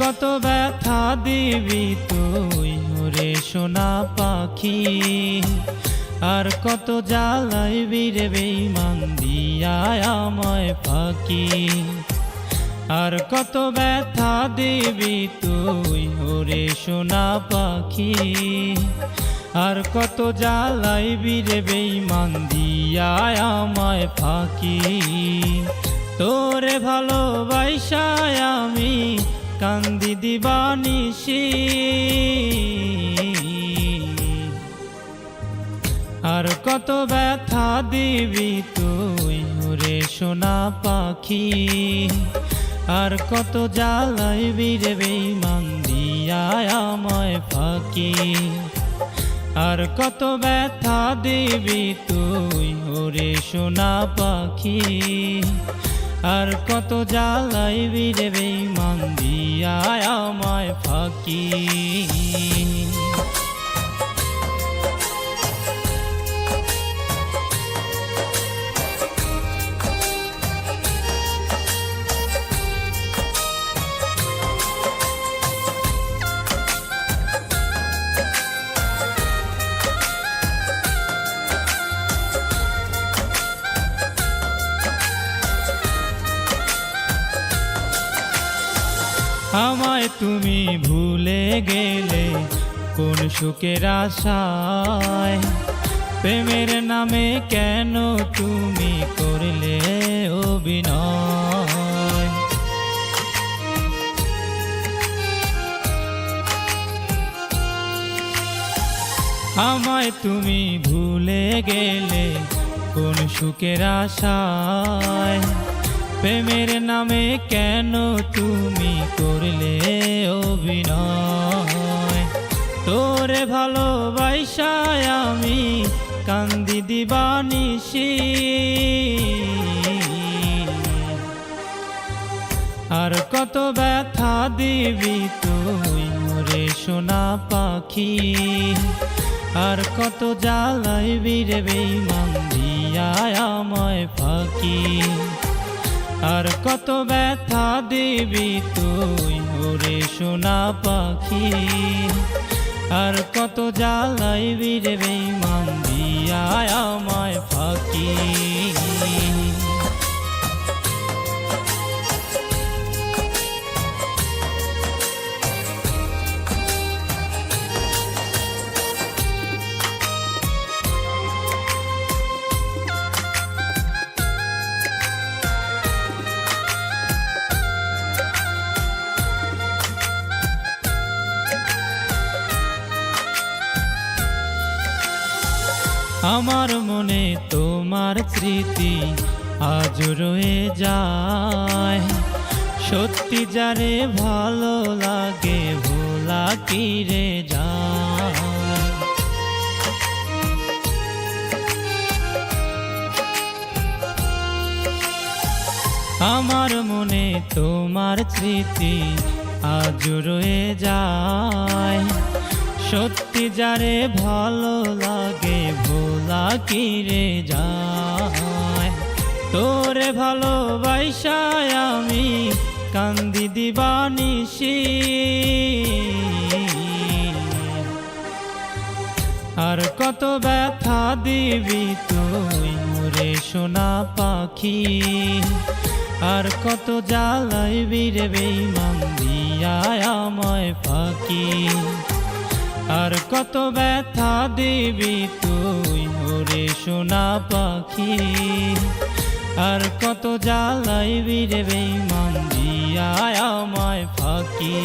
কত ব্যথা দিবি তুই ওরে সোনা পাখি, আর কত জ্বালাইবি রে বেঈমান দিয়া আমায় ফাঁকি। আর কত ব্যথা দিবি তুই ওরে সোনা পাখি, আর কত জ্বালাইবি রে বেঈমান দিয়া আমায় ফাঁকি। তোরে ভালোবাসায় আমি কান্দি দিবানিশি, আর কত ব্যথা দিবি তুই ওরে সোনা পাখি, আর কত জ্বালাইবি রে বেঈমান দিয়া আমায় ফাঁকি। আর কত ব্যথা দিবি তুই ওরে সোনা পাখি, আর কত জ্বালাইবি রে বেঈমান দিয়া আমায় ফাঁকি। আমায় তুমি ভুলে গেলে কোন সুখের আশায়, প্রেমের নামে কেন তুমি করলে অভিনয়। আমায় তুমি ভুলে গেলে কোন সুখের আশায়, প্রেমের নামে কেন তুমি করলে অভিনয়। তোরে ভালোবাসায় আমি কান্দি দিবানিশি, আর কত ব্যথা দিবি তুই ওরে সোনা পাখি, আর কত জ্বালাইবি রে বেঈমান দিয়া আমায় ফাঁকি। আর কত ব্যথা দিবি তুই ওরে সোনা পাখি, আর কত জ্বালাইবি রে বেঈমান দিয়া আমায় ফাঁকি। আমার মনে তোমার স্মৃতি আজ রয়ে যায়, সত্যি যারে ভালো লাগে ভোলা কি রে যায়। আমার মনে তোমার স্মৃতি আজ রয়ে যায়, সত্যি যারে ভালো লাগে ভোলা কি রে যায়। তোরে ভালোবাসায় আমি কান্দি দিবানিশি, আর কত ব্যথা দিবি তুই ওরে সোনা পাখি, আর কত জ্বালাইবি রে বেঈমান দিয়া আমায় ফাঁকি। আর কত ব্যথা দিবি তুই ওরে সোনা পাখি, আর কত জ্বালাইবি রে বেঈমান দিয়া আমায় ফাঁকি।